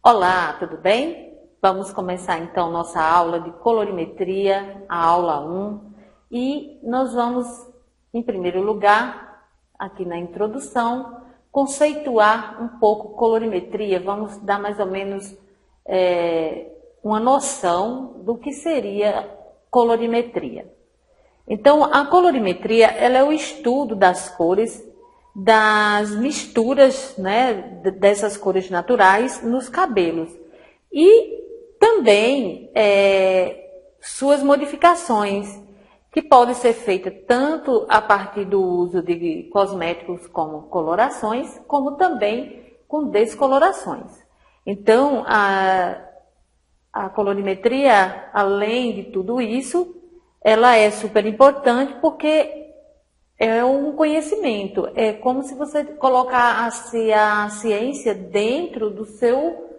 Olá, tudo bem? Vamos começar então nossa aula de colorimetria, a aula 1, e nós vamos, em primeiro lugar, aqui na introdução, conceituar um pouco colorimetria. Vamos dar mais ou menos uma noção do que seria colorimetria. Então, a colorimetria ela é o estudo das cores, das misturas, né, dessas cores naturais nos cabelos. E também suas modificações, que podem ser feitas tanto a partir do uso de cosméticos como colorações, como também com descolorações. Então, a colorimetria, além de tudo isso, ela é super importante porque é um conhecimento. É como se você colocasse a ciência dentro do seu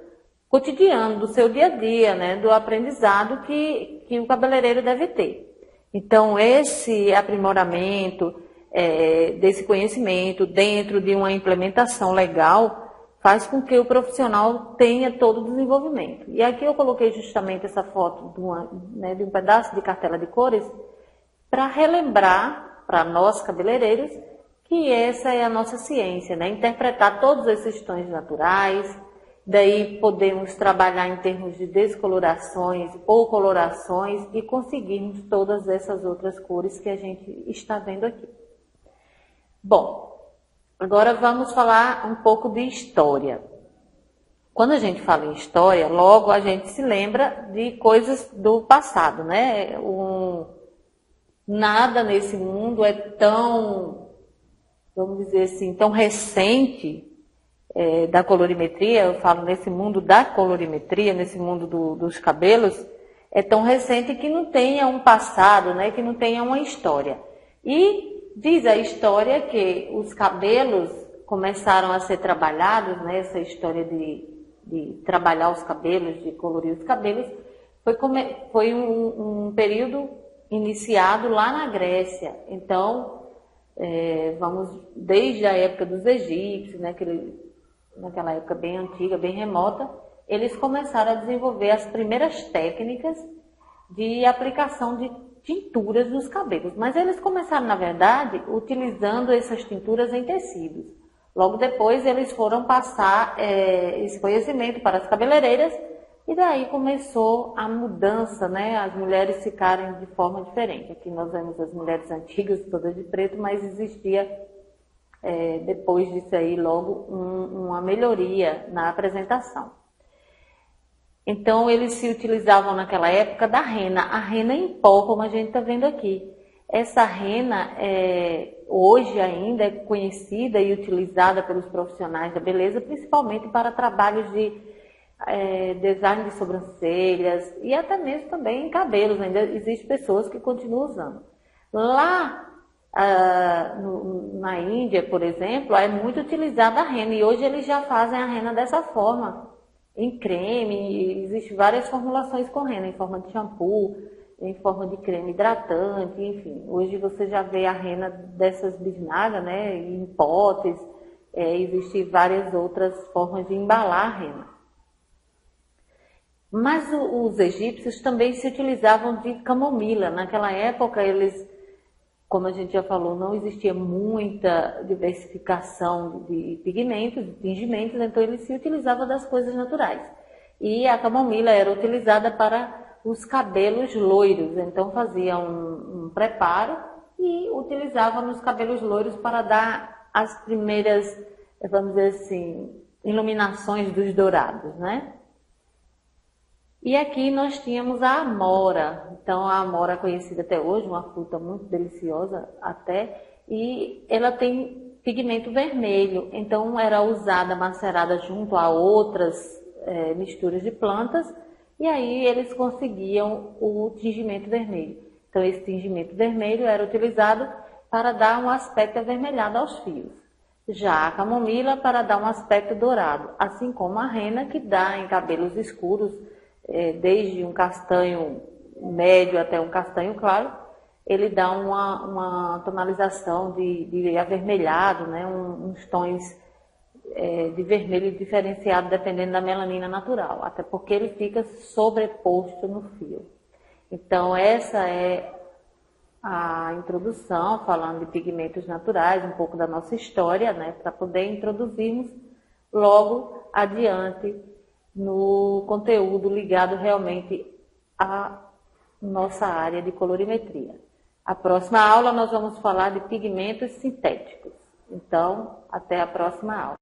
cotidiano, do seu dia a dia, né? Do aprendizado que o cabeleireiro deve ter. Então, esse aprimoramento desse conhecimento dentro de uma implementação legal faz com que o profissional tenha todo o desenvolvimento. E aqui eu coloquei justamente essa foto de um pedaço de cartela de cores para relembrar para nós cabeleireiros que essa é a nossa ciência, né? Interpretar todos esses tons naturais, daí podemos trabalhar em termos de descolorações ou colorações e conseguirmos todas essas outras cores que a gente está vendo aqui. Bom, agora vamos falar um pouco de história. Quando a gente fala em história, logo a gente se lembra de coisas do passado, né? Nada nesse mundo é tão, vamos dizer assim, tão recente da colorimetria, eu falo nesse mundo da colorimetria, nesse mundo dos cabelos, é tão recente que não tenha um passado, né? Que não tenha uma história. E diz a história que os cabelos começaram a ser trabalhados, né? Essa história de trabalhar os cabelos, de colorir os cabelos, foi um período iniciado lá na Grécia. Então, vamos desde a época dos egípcios, né? Naquela época bem antiga, bem remota, eles começaram a desenvolver as primeiras técnicas de aplicação de tinturas nos cabelos. Mas eles começaram, na verdade, utilizando essas tinturas em tecidos. Logo depois, eles foram passar esse conhecimento para as cabeleireiras e daí começou a mudança, né? As mulheres ficarem de forma diferente. Aqui nós vemos as mulheres antigas todas de preto, mas existia depois disso aí logo uma melhoria na apresentação. Então, eles se utilizavam naquela época da rena, a rena em pó, como a gente está vendo aqui. Essa rena, hoje ainda é conhecida e utilizada pelos profissionais da beleza, principalmente para trabalhos de design de sobrancelhas e até mesmo também em cabelos. Ainda existem pessoas que continuam usando. Lá na Índia, por exemplo, é muito utilizada a rena e hoje eles já fazem a rena dessa forma. Em creme, existem várias formulações com rena, em forma de shampoo, em forma de creme hidratante, enfim. Hoje você já vê a rena dessas bisnagas, né, em potes, existem várias outras formas de embalar a rena. Mas os egípcios também se utilizavam de camomila. Naquela época, eles, como a gente já falou, não existia muita diversificação de pigmentos, de tingimentos, então eles se utilizavam das coisas naturais. E a camomila era utilizada para os cabelos loiros, então fazia um preparo e utilizava nos cabelos loiros para dar as primeiras, vamos dizer assim, iluminações dos dourados, né? E aqui nós tínhamos a amora. Então, a amora é conhecida até hoje, uma fruta muito deliciosa até, e ela tem pigmento vermelho. Então, era usada, macerada junto a outras misturas de plantas, e aí eles conseguiam o tingimento vermelho. Então, esse tingimento vermelho era utilizado para dar um aspecto avermelhado aos fios. Já a camomila para dar um aspecto dourado, assim como a rena que dá em cabelos escuros, desde um castanho médio até um castanho claro, ele dá uma tonalização de avermelhado, né? Uns tons de vermelho diferenciado dependendo da melanina natural, até porque ele fica sobreposto no fio. Então, essa é a introdução, falando de pigmentos naturais, um pouco da nossa história, né, para poder introduzirmos logo adiante no conteúdo ligado realmente à nossa área de colorimetria. A próxima aula nós vamos falar de pigmentos sintéticos. Então, até a próxima aula.